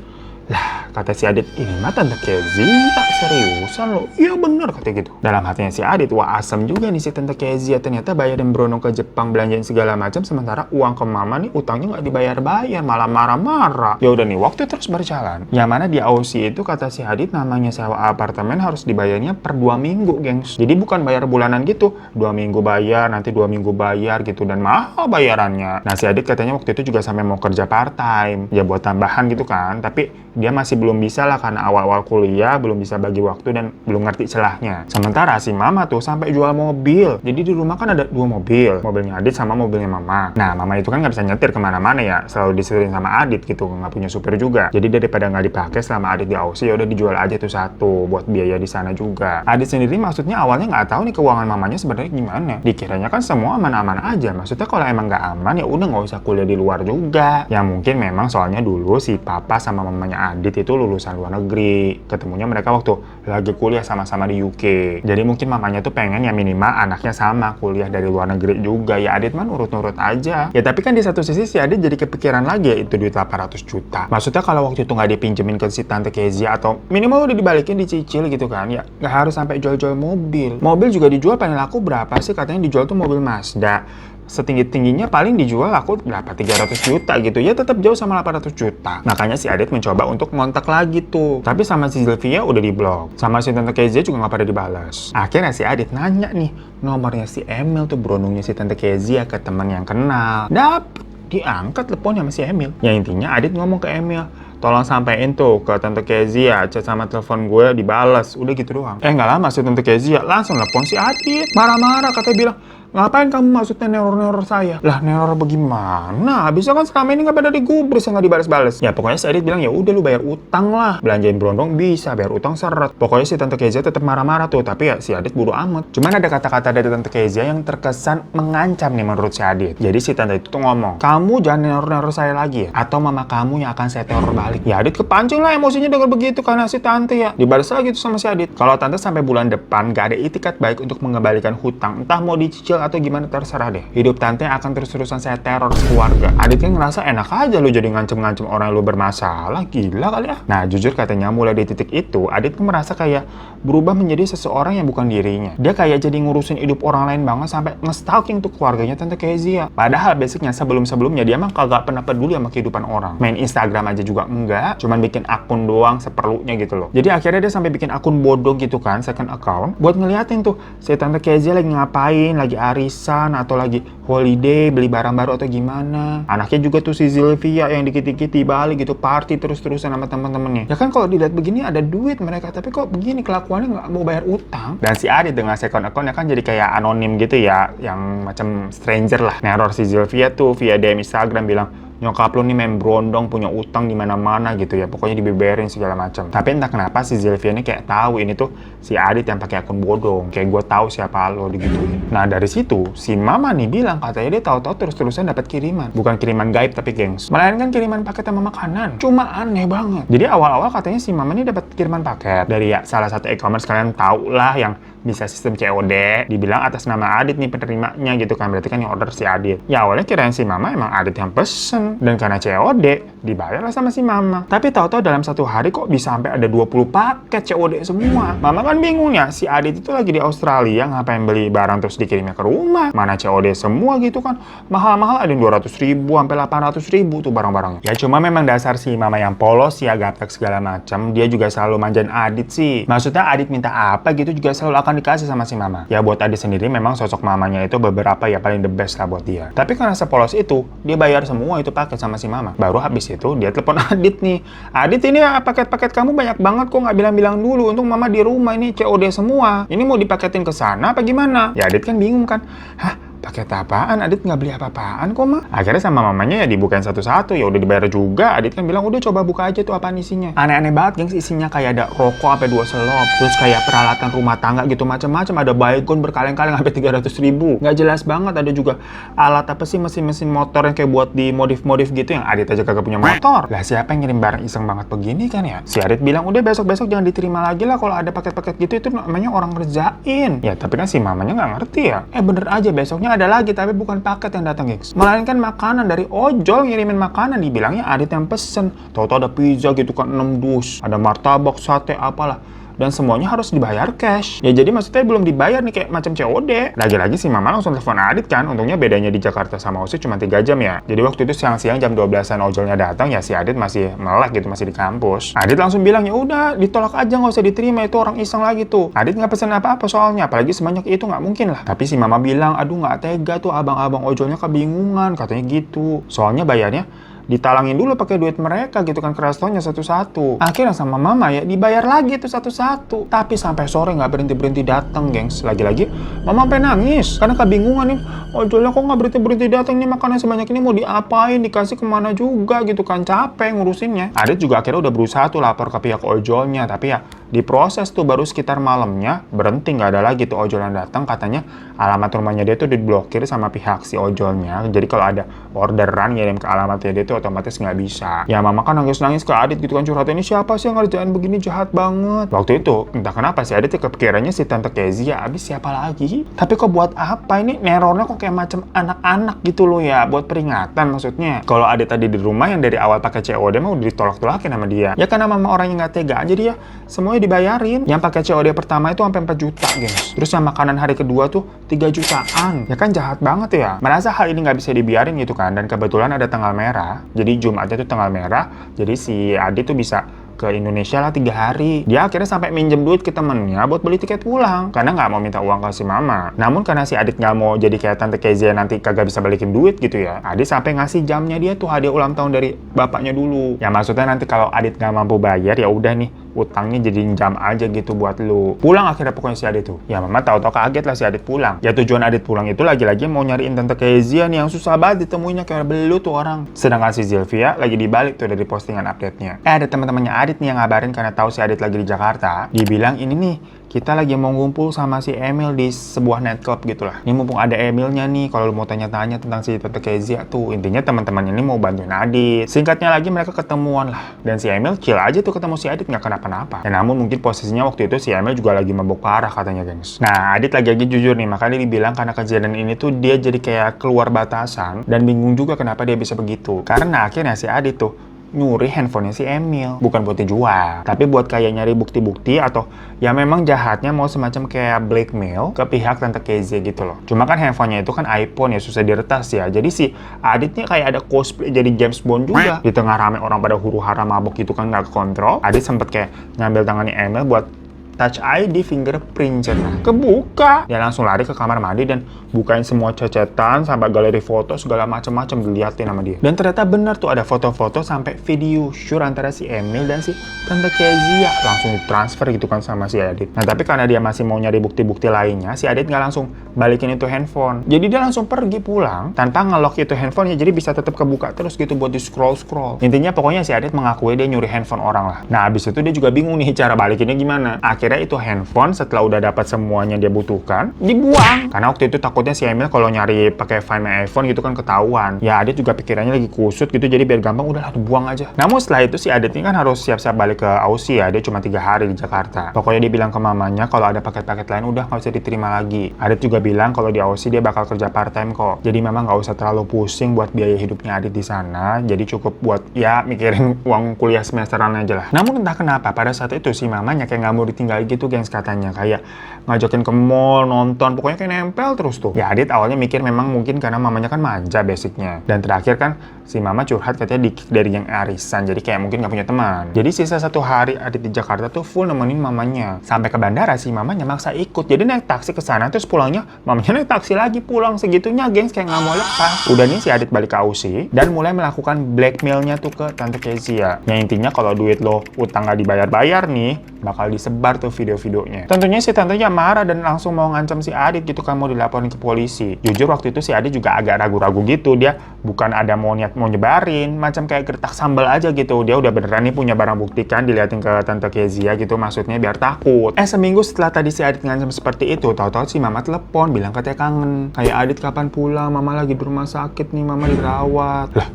lah kata si Adit, ini mah Tante Kezia, seriusan lo? Iya bener katanya gitu. Dalam hatinya si Adit, wah asem juga nih si Tante Kezia. Ternyata bayarin berondong ke Jepang, belanjain segala macam, sementara uang ke mama nih utangnya nggak dibayar-bayar, malah marah-marah. Ya udah nih, waktu terus berjalan. Yang mana di Aussie itu kata si Adit namanya sewa apartemen harus dibayarnya per 2 minggu gengs. Jadi bukan bayar bulanan gitu, 2 minggu bayar, nanti 2 minggu bayar gitu, dan mahal bayarannya. Nah si Adit katanya waktu itu juga sampai mau kerja part time, ya buat tambahan gitu kan, tapi dia masih belum bisa lah karena awal-awal kuliah, belum bisa bagi waktu dan belum ngerti celahnya. Sementara si mama tuh sampai jual mobil. Jadi di rumah kan ada 2 mobil, mobilnya Adit sama mobilnya mama. Nah mama itu kan nggak bisa nyetir kemana-mana ya, selalu disetirin sama Adit gitu, nggak punya supir juga. Jadi daripada nggak dipakai selama Adit di Aussie, ya udah dijual aja tuh satu buat biaya di sana juga. Adit sendiri maksudnya awalnya nggak tahu nih keuangan mamanya sebenarnya gimana. Dikiranya kan semua aman-aman aja. Maksudnya kalau emang nggak aman ya udah nggak usah kuliah di luar juga. Ya mungkin memang soalnya dulu si papa sama mamanya Adit itu lulusan luar negeri. Ketemunya mereka waktu lagi kuliah sama-sama di UK. Jadi mungkin mamanya tuh pengen ya minimal anaknya sama kuliah dari luar negeri juga. Ya Adit mah nurut-nurut aja. Ya tapi kan di satu sisi si Adit jadi kepikiran lagi ya itu duit 800 juta. Maksudnya kalau waktu itu nggak dipinjemin ke si Tante Kezia atau minimal udah dibalikin dicicil gitu kan. Ya nggak harus sampai jual-jual mobil. Mobil juga dijual paling laku berapa sih? Katanya dijual tuh mobil Mazda. Setinggi-tingginya paling dijual laku berapa? 300 juta gitu. Ya tetap jauh sama 800 juta. Makanya si Adit mencoba untuk ngontak lagi tuh. Tapi sama si Zilvia udah diblok. Sama si Tante Kezia juga nggak pada dibalas. Akhirnya si Adit nanya nih nomornya si Emil tuh, berondongnya si Tante Kezia ke teman yang kenal. Dapet, diangkat teleponnya sama si Emil. Ya intinya Adit ngomong ke Emil, tolong sampein tuh ke Tante Kezia, chat sama telepon gue dibalas. Udah gitu doang. Nggak lama si Tante Kezia langsung telepon si Adit. Marah-marah katanya bilang, ngapain kamu maksudnya neror-neror saya? Lah neror bagaimana? Bisa kan selama ini nggak pada digubris yang nggak dibalas-balas. Ya pokoknya si Adit bilang ya udah lu bayar utang lah. Belanjain berondong bisa, bayar utang seret. Pokoknya si Tante Kezia tetap marah-marah tuh. Tapi ya si Adit bodo amat. Cuman ada kata-kata dari Tante Kezia yang terkesan mengancam nih menurut si Adit. Jadi si Tante itu tuh ngomong, kamu jangan neror-neror saya lagi ya, atau mama kamu yang akan saya teror balik. Ya Adit kepancing lah emosinya denger begitu karena si Tante ya. Dibalas lagi tuh sama si Adit. Kalau Tante sampai bulan depan gak ada itikat baik untuk mengembalikan hutang, entah mau dicicil atau gimana terserah deh. Hidup Tante akan terus-terusan saya teror keluarga. Adit kan ngerasa enak aja lu jadi ngancem-ngancem orang yang lu bermasalah. Gila kali ya. Nah jujur katanya mulai di titik itu Adit tuh merasa kayak berubah menjadi seseorang yang bukan dirinya. Dia kayak jadi ngurusin hidup orang lain banget sampai nge-stalking tuh keluarganya Tante Kezia. Padahal basicnya sebelum-sebelumnya dia mah kagak pernah peduli sama kehidupan orang. Main Instagram aja juga enggak, cuman bikin akun doang seperlunya gitu loh. Jadi akhirnya dia sampai bikin akun bodoh gitu kan, second account, buat ngeliatin tuh si Tante Kezia lagi ngapain, lagi arisan atau lagi holiday, beli barang baru atau gimana. Anaknya juga tuh si Zilvia yang dikit-dikit di Bali gitu, party terus-terusan sama teman-temannya. Ya kan kalau dilihat begini ada duit mereka, tapi kok begini kelakuannya nggak mau bayar utang. Dan si Adit dengan second account kan jadi kayak anonim gitu ya, yang macam stranger lah. Neror si Zilvia tuh via DM Instagram bilang, nyokap lu nih main berondong, punya utang di mana-mana gitu ya, pokoknya dibeberin segala macam. Tapi entah kenapa si Zilvia ini kayak tahu ini tuh si Adit yang pakai akun bodong, kayak gue tahu siapa lo digituin. Nah dari situ si mama nih bilang katanya dia tahu-tahu terus-terusan dapat kiriman, bukan kiriman gaib tapi gengs, melainkan kiriman paket sama makanan. Cuma aneh banget. Jadi awal-awal katanya si mama nih dapat kiriman paket dari ya salah satu e-commerce, kalian tahu lah yang bisa sistem COD, dibilang atas nama Adit nih penerimanya gitu kan, berarti kan yang order si Adit. Ya awalnya kirain si mama emang Adit yang pesen, dan karena COD dibayar lah sama si mama. Tapi tahu-tahu dalam satu hari kok bisa sampai ada 20 paket COD semua. Mama kan bingung ya, si Adit itu lagi di Australia ngapain beli barang terus dikirimnya ke rumah. Mana COD semua gitu kan. Mahal-mahal ada 200.000 sampai 800.000 tuh barang-barangnya. Ya cuma memang dasar si mama yang polos ya, gaptek segala macam. Dia juga selalu manjain Adit sih. Maksudnya Adit minta apa gitu juga selalu akan dikasih sama si mama. Ya buat Adit sendiri memang sosok mamanya itu beberapa ya paling the best lah buat dia. Tapi karena sepolos itu, dia bayar semua itu paket sama si mama. Baru habis itu dia telepon Adit nih. Adit, ini paket-paket kamu banyak banget kok, nggak bilang-bilang dulu. Untung mama di rumah ini COD semua. Ini mau dipaketin ke sana apa gimana? Ya Adit kan bingung kan. Hah? Paket apaan? Adit nggak beli apa-apaan kok, Ma. Akhirnya sama mamanya ya dibukain satu-satu. Ya udah dibayar juga. Adit kan bilang, udah coba buka aja tuh apaan isinya. Aneh-aneh banget, gengs. Isinya kayak ada rokok sampai 2 selop. Terus kayak peralatan rumah tangga gitu macam-macam. Ada baygon berkaleng-kaleng sampai 300.000. Nggak jelas banget. Ada juga alat apa sih, mesin-mesin motor yang kayak buat di modif-modif gitu. Yang Adit aja kagak punya motor. Lah siapa yang ngirim barang iseng banget begini kan ya? Si Adit bilang, udah besok-besok jangan diterima lagi lah kalau ada paket-paket gitu. Itu namanya orang ngerjain. Ya tapi kan si mamanya nggak ngerti ya. Bener aja besoknya ada lagi, tapi bukan paket yang datang, gengs. Melainkan makanan dari ojol ngirimin makanan. Dibilangnya Adit yang pesen. Tahu-tahu ada pizza gitu kan 6 dus. Ada martabak, sate, apalah. Dan semuanya harus dibayar cash. Ya jadi maksudnya belum dibayar nih kayak macam COD. Lagi-lagi si mama langsung telepon Adit kan. Untungnya bedanya di Jakarta sama Aussie cuma 3 jam ya. Jadi waktu itu siang-siang jam 12-an ojolnya datang ya si Adit masih melek gitu, masih di kampus. Adit langsung bilang, ya udah ditolak aja, nggak usah diterima, itu orang iseng lagi tuh. Adit nggak pesen apa-apa soalnya, apalagi sebanyak itu nggak mungkin lah. Tapi si mama bilang, aduh nggak tega tuh abang-abang ojolnya kebingungan katanya gitu. Soalnya bayarnya ditalangin dulu pakai duit mereka gitu kan ke restonya satu-satu. Akhirnya sama mama ya dibayar lagi tuh satu-satu. Tapi sampai sore nggak berhenti-berhenti datang, gengs. Lagi-lagi mama sampai nangis karena kebingungan nih. Ojolnya kok nggak berhenti-berhenti datang nih, makanan sebanyak ini mau diapain, dikasih kemana juga gitu kan, capek ngurusinnya. Adit juga akhirnya udah berusaha tuh lapor ke pihak ojolnya, tapi ya diproses tuh baru sekitar malamnya berhenti, nggak ada lagi tuh ojol yang datang. Katanya alamat rumahnya dia tuh diblokir sama pihak si ojolnya. Jadi kalau ada orderan ngirim ke alamatnya dia tuh otomatis nggak bisa. Ya mama kan nangis-nangis ke Adit gitu kan, curhat, ini siapa sih yang ngerjain begini, jahat banget. Waktu itu entah kenapa si Adit kepikirannya si Tante Kezia, abis siapa lagi? Tapi kok buat apa ini nerornya kok kayak macam anak-anak gitu loh ya, buat peringatan maksudnya. Kalau Adit tadi di rumah yang dari awal pakai COD mah udah ditolak-tolakin sama dia. Ya karena mama orangnya nggak tega aja dia semuanya dibayarin. Yang pakai COD pertama itu sampai 4 juta, gengs. Terus yang makanan hari kedua tuh 3 jutaan. Ya kan jahat banget ya. Merasa hal ini nggak bisa dibiarin gitu kan. Dan kebetulan ada tanggal merah. Jadi Jumatnya tuh tanggal merah. Jadi si Adit tuh bisa ke Indonesia lah 3 hari. Dia akhirnya sampai minjem duit ke temennya buat beli tiket pulang. Karena nggak mau minta uang ke si mama. Namun karena si Adit nggak mau jadi kayak Tante Kezia nanti kagak bisa balikin duit gitu ya. Adit sampai ngasih jamnya dia tuh hadiah ulang tahun dari bapaknya dulu. Ya maksudnya nanti kalau Adit nggak mampu bayar ya udah nih, utangnya jadiin jam aja gitu buat lu. Pulang akhirnya pokoknya si Adit tuh. Ya mama tahu-tahu kaget lah si Adit pulang. Ya tujuan Adit pulang itu lagi-lagi mau nyariin Tante Kezia nih yang susah banget ditemuinya, kayak belut tuh orang. Sedangkan si Zilvia lagi dibalik tuh dari postingan update-nya. Ada teman-temannya Adit nih yang ngabarin karena tahu si Adit lagi di Jakarta. Dibilang ini nih, kita lagi mau ngumpul sama si Emil di sebuah nightclub gitu lah. Ini mumpung ada Emilnya nih, kalau lu mau tanya-tanya tentang si Tante Kezia tuh. Intinya teman-teman ini mau bantuin Adit. Singkatnya lagi mereka ketemuan lah. Dan si Emil chill aja tuh ketemu si Adit, nggak kenapa-napa. Ya namun mungkin posisinya waktu itu si Emil juga lagi mabuk parah katanya, gengs. Nah Adit lagi jujur nih, makanya dia bilang karena kejadian ini tuh dia jadi kayak keluar batasan. Dan bingung juga kenapa dia bisa begitu. Karena akhirnya si Adit tuh nyuri handphonenya si Emil. Bukan buat dijual, tapi buat kayak nyari bukti-bukti atau ya memang jahatnya mau semacam kayak blackmail ke pihak Tante Kezia gitu loh. Cuma kan handphonenya itu kan iPhone ya, susah diretas ya. Jadi si Aditnya kayak ada cosplay jadi James Bond juga. Di tengah rame orang pada huru-hara mabuk gitu kan nggak kontrol. Adit sempet kayak ngambil tangannya Emil buat Touch ID fingerprint, kebuka. Dia langsung lari ke kamar mandi dan bukain semua cecetan sampai galeri foto segala macam-macam diliatin sama dia. Dan ternyata benar tuh ada foto-foto sampai video shoot antara si Emil dan si Tante Kezia. Langsung ditransfer gitu kan sama si Adit. Nah tapi karena dia masih mau nyari bukti-bukti lainnya, si Adit nggak langsung balikin itu handphone. Jadi dia langsung pergi pulang tanpa ngelock itu handphonenya, jadi bisa tetap kebuka terus gitu buat di scroll-scroll. Intinya pokoknya si Adit mengakui dia nyuri handphone orang lah. Nah abis itu dia juga bingung nih cara balikinnya gimana. akhirnya itu handphone setelah udah dapat semuanya dia butuhkan, dibuang. Karena waktu itu takutnya si Emil kalau nyari pakai Find My iPhone gitu kan ketahuan. Ya Adit juga pikirannya lagi kusut gitu, jadi biar gampang udahlah dibuang aja. Namun setelah itu si Adit ini kan harus siap-siap balik ke Aussie ya, dia cuma 3 hari di Jakarta. Pokoknya dia bilang ke mamanya kalau ada paket-paket lain udah nggak usah diterima lagi. Adit juga bilang kalau di Aussie dia bakal kerja part-time kok. Jadi memang nggak usah terlalu pusing buat biaya hidupnya Adit di sana. Jadi cukup buat ya mikirin uang kuliah semesteran aja lah. Namun entah kenapa pada saat itu si mamanya kayak nggak mau ditinggal gitu gengs katanya. Kayak ngajakin ke mall, nonton, pokoknya kayak nempel terus tuh. Ya Adit awalnya mikir memang mungkin karena mamanya kan manja basicnya. Dan terakhir kan si mama curhat katanya di-kick dari yang arisan. Jadi kayak mungkin nggak punya teman. Jadi sisa 1 hari Adit di Jakarta tuh full nemenin mamanya. Sampai ke bandara si mamanya maksa ikut. Jadi naik taksi ke sana terus pulangnya mamanya naik taksi lagi pulang segitunya gengs kayak nggak mau lepas. Udah nih si Adit balik ke Aussie dan mulai melakukan blackmailnya tuh ke Tante Kezia. Yang intinya kalau duit lo utang nggak dibayar-bayar nih bakal disebar tuh video-videonya. Tentunya si tantenya marah dan langsung mau ngancam si Adit gitu kan, mau dilaporin ke polisi. Jujur waktu itu si Adit juga agak ragu-ragu gitu, dia bukan ada mau niat mau nyebarin, macam kayak gertak sambal aja gitu. Dia udah beneran nih punya barang bukti kan, diliatin ke Tante Kezia gitu, maksudnya biar takut. Seminggu setelah tadi si Adit ngancam seperti itu, tahu-tahu si mama telepon bilang katanya kangen. Kayak Adit kapan pulang, mama lagi di rumah sakit nih, mama dirawat. Lah,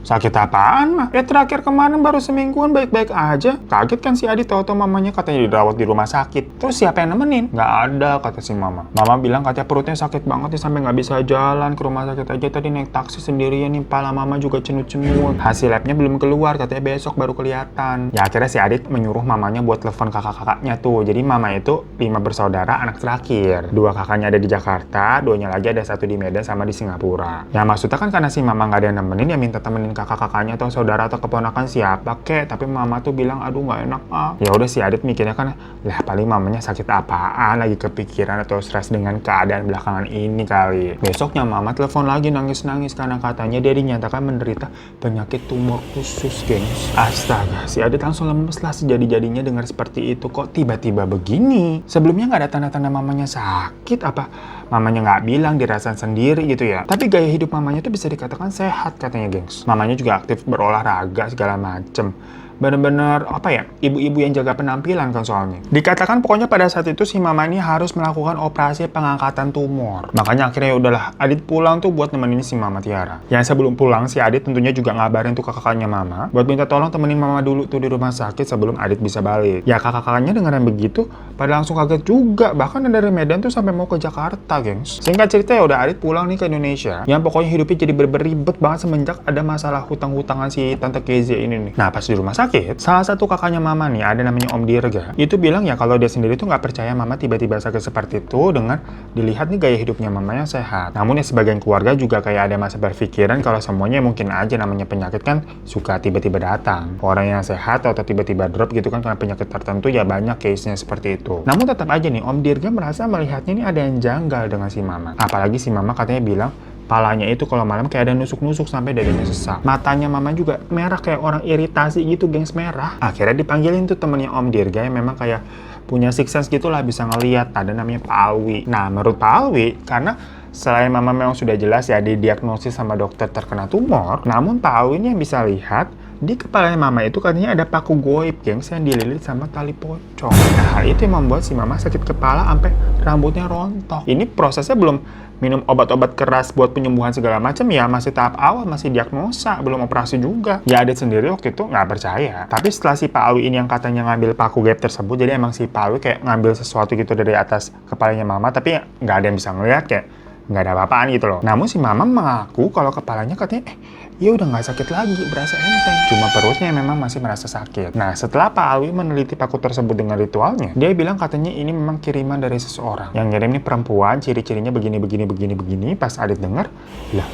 sakit apaan mah? Ya terakhir kemarin baru semingguan baik-baik aja. Kaget kan si Adit tahu-tahu mamanya katanya dirawat di rumah sakit. Terus siapa yang nemenin? Nggak ada kata si mama. Mama bilang katanya perutnya sakit banget nih sampai nggak bisa jalan ke rumah sakit aja. Tadi naik taksi sendirian nih, pala mama juga cenut-cenut. Hasil labnya belum keluar, katanya besok baru kelihatan. Ya akhirnya si Adit menyuruh mamanya buat telepon kakak-kakaknya tuh. Jadi mama itu 5 bersaudara, anak terakhir. 2 kakaknya ada di Jakarta, 2-nya lagi ada 1 di Medan sama di Singapura. Ya maksudnya kan karena si mama nggak ada yang nemenin, ya minta temenin kakak-kakaknya atau saudara atau keponakan siapa kek, tapi mama tuh bilang aduh nggak enak ah. Ya udah si Adit mikirnya kan lah paling mamanya sakit apaan, lagi kepikiran atau stres dengan keadaan belakangan ini kali. Besoknya mama telepon lagi nangis-nangis karena katanya dia dinyatakan menderita penyakit tumor usus gengs. Astaga, si Adit langsung lemes lah sejadi-jadinya dengar seperti itu. Kok tiba-tiba begini? Sebelumnya nggak ada tanda-tanda mamanya sakit apa? Mamanya nggak bilang, dirasain sendiri gitu ya. Tapi gaya hidup mamanya tuh bisa dikatakan sehat katanya gengs. Mamanya juga aktif berolahraga segala macem. Bener-bener apa ya, ibu-ibu yang jaga penampilan kan soalnya. Dikatakan pokoknya pada saat itu si mama ini harus melakukan operasi pengangkatan tumor. Makanya akhirnya ya udahlah Adit pulang tuh buat nemenin si mama Tiara. Yang sebelum pulang si Adit tentunya juga ngabarin tuh kakaknya mama buat minta tolong temenin mama dulu tuh di rumah sakit sebelum Adit bisa balik. Ya kakak-kakaknya dengerin begitu pada langsung kaget juga. Bahkan dari Medan tuh sampai mau ke Jakarta gengs. Singkat cerita ya udah Adit pulang nih ke Indonesia. Yang pokoknya hidupnya jadi beribet banget semenjak ada masalah hutang-hutangan si Tante Kezia ini nih. Nah pas di rumah sakit, salah satu kakaknya mama nih, ada namanya Om Dirga, itu bilang ya kalau dia sendiri tuh nggak percaya mama tiba-tiba sakit seperti itu dengan dilihat nih gaya hidupnya mamanya sehat. Namun ya sebagian keluarga juga kayak ada masa berpikiran kalau semuanya mungkin aja namanya penyakit kan suka tiba-tiba datang. Orang yang sehat atau tiba-tiba drop gitu kan karena penyakit tertentu ya banyak case-nya seperti itu. Namun tetap aja nih Om Dirga merasa melihatnya ini ada yang janggal dengan si mama. Apalagi si mama katanya bilang palanya itu kalau malam kayak ada nusuk-nusuk sampai dadanya sesak. Matanya mama juga merah kayak orang iritasi gitu gengs, merah. Akhirnya dipanggilin tuh temennya Om Dirga yang memang kayak punya six sense gitu lah, bisa ngeliat. Ada namanya Pak Alwi. Nah menurut Pak Alwi, karena selain mama memang sudah jelas ya didiagnosis sama dokter terkena tumor, namun Pak Alwi ini yang bisa lihat di kepalanya mama itu katanya ada paku goib gengs yang dililit sama tali pocong. Nah hal itu yang membuat si mama sakit kepala sampai rambutnya rontok. Ini prosesnya belum minum obat-obat keras buat penyembuhan segala macam ya, masih tahap awal, masih diagnosa, belum operasi juga. Ya Adit sendiri waktu itu nggak percaya. Tapi setelah si Pak Alwi ini yang katanya ngambil paku goib tersebut, jadi emang si Pak Alwi kayak ngambil sesuatu gitu dari atas kepalanya mama, tapi nggak ada yang bisa ngeliat, kayak nggak ada apa-apaan gitu loh. Namun si mama mengaku kalau kepalanya katanya ya udah nggak sakit lagi, berasa enteng. Cuma perutnya memang masih merasa sakit. Nah setelah Pak Alwi meneliti paku tersebut dengan ritualnya, dia bilang katanya ini memang kiriman dari seseorang. Yang ngirim ini perempuan, ciri-cirinya begini. Pas Adit denger, lah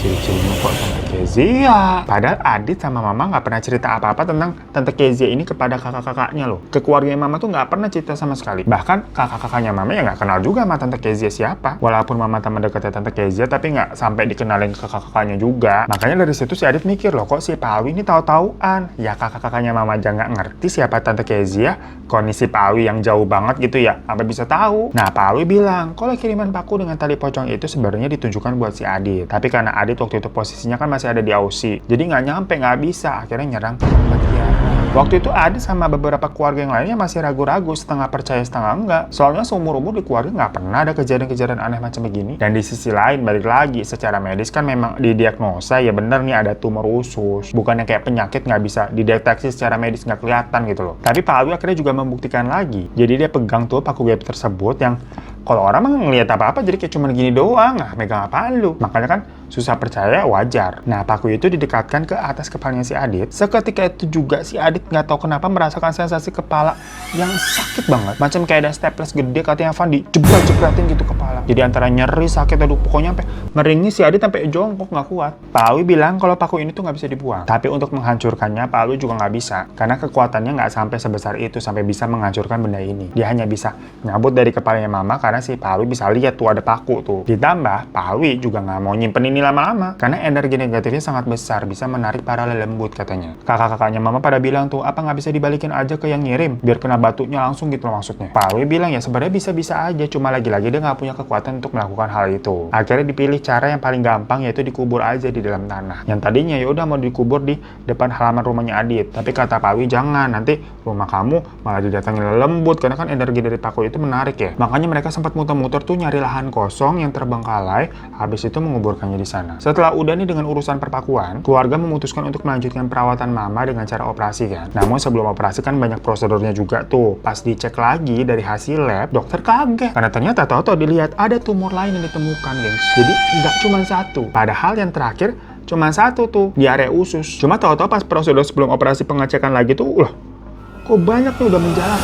ciri-cirinya kok Tante Kezia. Padahal Adit sama mama nggak pernah cerita apa-apa tentang Tante Kezia ini kepada kakak-kakaknya loh. Ke keluarganya mama tuh nggak pernah cerita sama sekali. Bahkan kakak-kakaknya mama ya nggak kenal juga sama Tante Kezia siapa. Walaupun mama teman dekatnya Tante Kezia, tapi nggak sampai dikenalin ke kakak-kakaknya juga. Makanya dari situ si Adit mikir loh, kok si Pak Alwi ini tahu-tahuan. Ya kakak-kakaknya mama aja nggak ngerti siapa Tante Kezia, kondisi Pak Alwi yang jauh banget gitu ya, sampai bisa tahu. Nah Pak Alwi bilang kalau kiriman paku dengan tali pocong itu sebenarnya ditunjukkan buat si Adit. Tapi karena Adit waktu itu posisinya kan masih ada di Aussie, jadi nggak nyampe, nggak bisa, akhirnya nyerang ke Tiara. Waktu itu Adit sama beberapa keluarga yang lainnya masih ragu-ragu, setengah percaya setengah enggak. Soalnya seumur-umur di keluarga nggak pernah ada kejadian-kejadian aneh macam begini. Dan di sisi lain, balik lagi, secara medis kan memang didiagnosa ya bener nih ada tumor usus. Bukannya kayak penyakit nggak bisa dideteksi secara medis, nggak kelihatan gitu loh. Tapi Pak Alwi akhirnya juga membuktikan lagi. Jadi dia pegang tuh paku gaib tersebut yang kalau orang mah ngelihat apa-apa jadi kayak cuma gini doang, megang apaan lu? Makanya kan susah percaya wajar. Nah, paku itu didekatkan ke atas kepalanya si Adit. Seketika itu juga si Adit nggak tahu kenapa merasakan sensasi kepala yang sakit banget. Macam kayak ada staples gede katanya Van dijebret-jebratin gitu kepala. Jadi antara nyeri, sakit, aduh pokoknya sampai meringis si Adit sampai jongkok nggak kuat. Pak Alwi bilang kalau paku ini tuh nggak bisa dibuang. Tapi untuk menghancurkannya Pak Alwi juga nggak bisa. Karena kekuatannya nggak sampai sebesar itu sampai bisa menghancurkan benda ini. Dia hanya bisa nyabut dari kepalanya Mama karena si Pak Alwi bisa lihat tuh ada paku tuh. Ditambah Pak Alwi juga nggak mau nyimpen ini lama-lama karena energi negatifnya sangat besar, bisa menarik para lelembut katanya. Kakak-kakaknya Mama pada bilang tuh, apa nggak bisa dibalikin aja ke yang ngirim biar kena batunya langsung gitu loh maksudnya. Pak Alwi bilang ya sebenarnya bisa-bisa aja, cuma lagi-lagi dia nggak punya kekuatan untuk melakukan hal itu. Akhirnya dipilih cara yang paling gampang, yaitu dikubur aja di dalam tanah. Yang tadinya ya udah mau dikubur di depan halaman rumahnya Adit, tapi kata Pak Alwi jangan, nanti rumah kamu malah didatangi lelembut karena kan energi dari paku itu menarik ya. Makanya mereka sempat muter-muter tuh nyari lahan kosong yang terbengkalai, habis itu menguburkannya di sana. Setelah udah nih dengan urusan perpakuan, keluarga memutuskan untuk melanjutkan perawatan Mama dengan cara operasi kan. Namun sebelum operasi kan banyak prosedurnya juga tuh. Pas dicek lagi dari hasil lab, dokter kaget karena ternyata tahu-tahu dilihat ada tumor lain yang ditemukan, gengs. Jadi nggak cuma satu. Padahal yang terakhir cuma satu tuh, di area usus. Cuma tahu-tahu pas prosedur sebelum operasi pengecekan lagi tuh, kok banyak nih udah menjalar.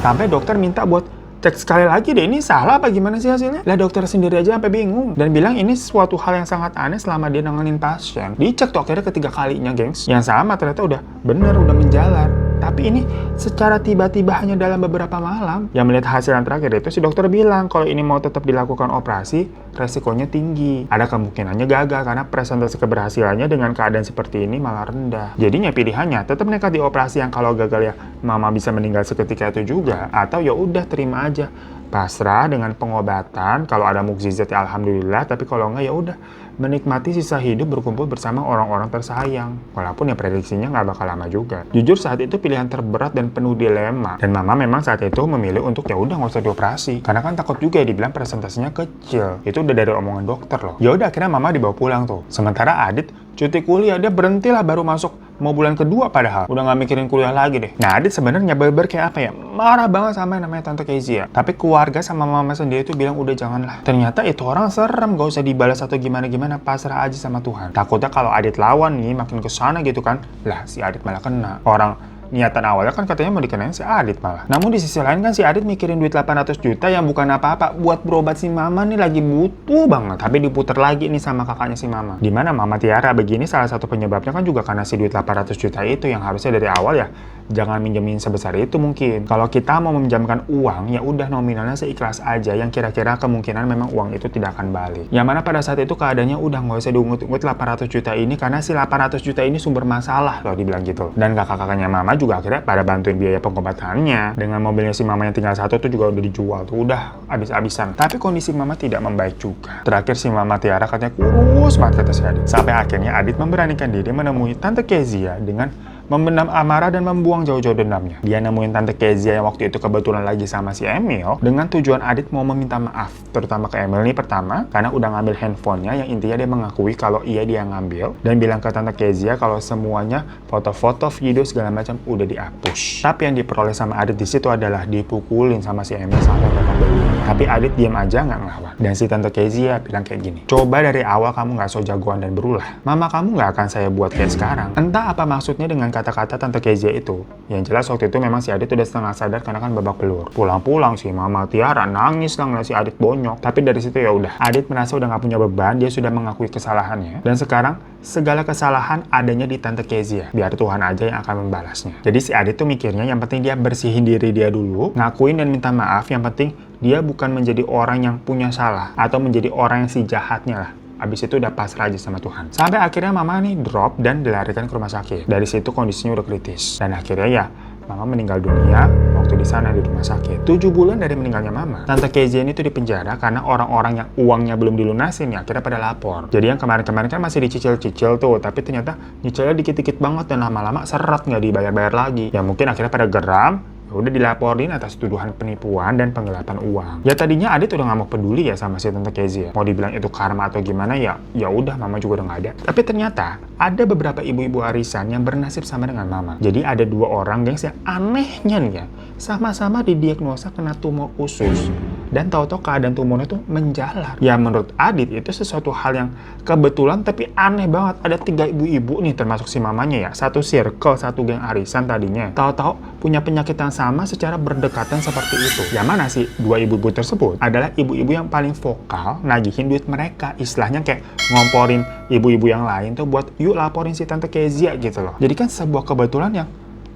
Sampai dokter minta buat cek sekali lagi deh, ini salah apa gimana sih hasilnya? Lah dokter sendiri aja sampai bingung dan bilang ini suatu hal yang sangat aneh selama dia nanganin pasien. Dicek tuh akhirnya ketiga kalinya, gengs. Yang sama ternyata udah bener, udah menjalar. Tapi ini secara tiba-tiba hanya dalam beberapa malam. Yang melihat hasil yang terakhir itu si dokter bilang kalau ini mau tetap dilakukan operasi, resikonya tinggi. Ada kemungkinannya gagal karena presentasi keberhasilannya dengan keadaan seperti ini malah rendah. Jadinya pilihannya tetap nekat di operasi yang kalau gagal ya Mama bisa meninggal seketika itu juga, atau ya udah terima aja. Pasrah dengan pengobatan, kalau ada mukjizat ya alhamdulillah, tapi kalau enggak ya udah menikmati sisa hidup berkumpul bersama orang-orang tersayang. Walaupun ya prediksinya nggak bakal lama juga. Jujur saat itu pilihan terberat dan penuh dilema. Dan Mama memang saat itu memilih untuk ya udah nggak usah dioperasi. Karena kan takut juga ya dibilang presentasinya kecil. Itu udah dari omongan dokter loh. Ya udah akhirnya Mama dibawa pulang tuh. Sementara Adit cuti kuliah, dia berhentilah baru masuk mau bulan kedua padahal. Udah nggak mikirin kuliah lagi deh. Nah Adit sebenarnya bener kayak apa ya? Marah banget sama yang namanya Tante Kezia. Tapi keluarga sama Mama sendiri tuh bilang udah janganlah. Ternyata itu orang serem, gak usah dibalas atau gimana-gimana, pasrah aja sama Tuhan. Takutnya kalau Adit lawan nih makin kesana gitu kan, lah si Adit malah kena. Orang niatan awalnya kan katanya mau dikenain si Adit malah. Namun di sisi lain kan si Adit mikirin duit 800 juta yang bukan apa-apa buat berobat si Mama nih lagi butuh banget. Tapi diputer lagi nih sama kakaknya si Mama. Dimana Mama Tiara begini salah satu penyebabnya kan juga karena si duit 800 juta itu yang harusnya dari awal ya jangan minjemin sebesar itu mungkin. Kalau kita mau meminjamkan uang ya udah nominalnya seikhlas aja yang kira-kira kemungkinan memang uang itu tidak akan balik. Yang mana pada saat itu keadaannya udah nggak usah diungut-ungut 800 juta ini karena si 800 juta ini sumber masalah loh dibilang gitu. Dan kakak-kakaknya Mama juga akhirnya pada bantuin biaya pengobatannya. Dengan mobilnya si Mama yang tinggal satu tuh juga udah dijual tuh, udah habis-habisan. Tapi kondisi Mama tidak membaik juga. Terakhir si Mama Tiara katanya kurus banget kata si Adit. Sampai akhirnya Adit memberanikan diri menemui Tante Kezia dengan memendam amarah dan membuang jauh-jauh dendamnya. Dia nemuin Tante Kezia yang waktu itu kebetulan lagi sama si Emil dengan tujuan Adit mau meminta maaf, terutama ke Emil nih pertama karena udah ngambil handphonenya yang intinya dia mengakui kalau dia ngambil dan bilang ke Tante Kezia kalau semuanya foto-foto, video segala macam udah dihapus. Tapi yang diperoleh sama Adit di situ adalah dipukulin sama si Emil sampai membeli. Tapi Adit diam aja nggak ngelawan. Dan si Tante Kezia bilang kayak gini, coba dari awal kamu nggak so jagoan dan berulah. Mama kamu nggak akan saya buat kayak sekarang. Entah apa maksudnya dengan kata-kata Tante Kezia itu. Yang jelas waktu itu memang si Adit udah setengah sadar karena kan babak belur. Pulang-pulang si Mama Tiara nangis lah ngeliat si Adit bonyok. Tapi dari situ ya udah, Adit merasa udah nggak punya beban, dia sudah mengakui kesalahannya. Dan sekarang segala kesalahan adanya di Tante Kezia. Biar Tuhan aja yang akan membalasnya. Jadi si Adit tuh mikirnya yang penting dia bersihin diri dia dulu, ngakuin dan minta maaf. Yang penting dia bukan menjadi orang yang punya salah atau menjadi orang yang si jahatnya lah. Abis itu udah pasrah aja sama Tuhan. Sampai akhirnya Mama nih drop dan dilarikan ke rumah sakit. Dari situ kondisinya udah kritis. Dan akhirnya ya Mama meninggal dunia waktu di sana di rumah sakit. 7 bulan dari meninggalnya Mama, Tante Kezia ini tuh dipenjara karena orang-orang yang uangnya belum dilunasin ya akhirnya pada lapor. Jadi yang kemarin-kemarin kan masih dicicil-cicil tuh, tapi ternyata nyicilnya dikit-dikit banget dan lama-lama seret nggak dibayar-bayar lagi. Ya mungkin akhirnya pada geram, udah dilaporin atas tuduhan penipuan dan penggelapan uang. Ya tadinya Adit udah nggak mau peduli ya sama si Tante Kezia. Mau dibilang itu karma atau gimana ya udah Mama juga udah nggak ada. Tapi ternyata ada beberapa ibu-ibu arisan yang bernasib sama dengan Mama. Jadi ada 2 orang gengs yang anehnya nih ya, sama-sama didiagnosa kena tumor usus. Dan tahu-tahu keadaan tumornya tuh menjalar. Ya menurut Adit itu sesuatu hal yang kebetulan tapi aneh banget. Ada 3 ibu-ibu nih termasuk si mamanya ya. Satu circle, satu geng arisan tadinya. Tahu-tahu punya penyakit yang sama secara berdekatan seperti itu. Yang mana sih 2 ibu-ibu tersebut adalah ibu-ibu yang paling vokal nagihin duit mereka. Istilahnya kayak ngomporin ibu-ibu yang lain tuh buat yuk laporin si Tante Kezia gitu loh. Jadi kan sebuah kebetulan yang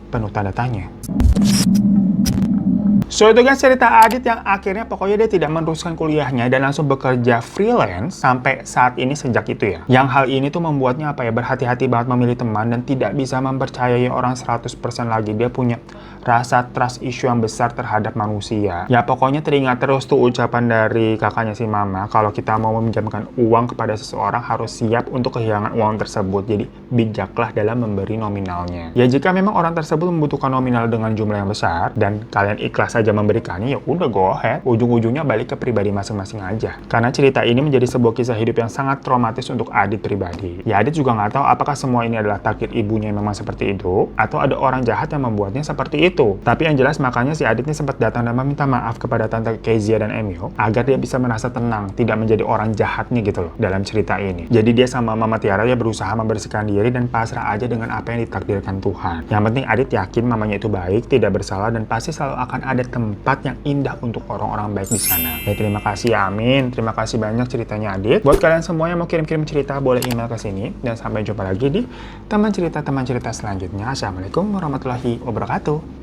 penuh tanda tanya. So itu kan cerita Adit yang akhirnya pokoknya dia tidak meneruskan kuliahnya dan langsung bekerja freelance sampai saat ini sejak itu ya. Yang hal ini tuh membuatnya apa ya, berhati-hati banget memilih teman dan tidak bisa mempercayai orang 100% lagi. Dia punya rasa trust issue yang besar terhadap manusia. Ya pokoknya teringat terus tuh ucapan dari kakaknya si Mama, kalau kita mau meminjamkan uang kepada seseorang harus siap untuk kehilangan uang tersebut. Jadi bijaklah dalam memberi nominalnya. Ya jika memang orang tersebut membutuhkan nominal dengan jumlah yang besar dan kalian ikhlas saja memberikannya, ya udah go ahead. Ujung-ujungnya balik ke pribadi masing-masing aja. Karena cerita ini menjadi sebuah kisah hidup yang sangat traumatis untuk Adit pribadi. Ya Adit juga nggak tahu apakah semua ini adalah takdir ibunya yang memang seperti itu atau ada orang jahat yang membuatnya seperti itu. Tapi yang jelas makanya si Adit ini sempat datang dan meminta maaf kepada Tante Kezia dan Emil agar dia bisa merasa tenang, tidak menjadi orang jahatnya gitu loh dalam cerita ini. Jadi dia sama Mama Tiara ya berusaha membersihkan diri dan pasrah aja dengan apa yang ditakdirkan Tuhan. Yang penting Adit yakin mamanya itu baik, tidak bersalah dan pasti selalu akan ada tempat yang indah untuk orang-orang baik di sana. Ya terima kasih ya, amin. Terima kasih banyak ceritanya Adit. Buat kalian semua yang mau kirim-kirim cerita boleh email ke sini dan sampai jumpa lagi di teman cerita selanjutnya. Assalamualaikum warahmatullahi wabarakatuh.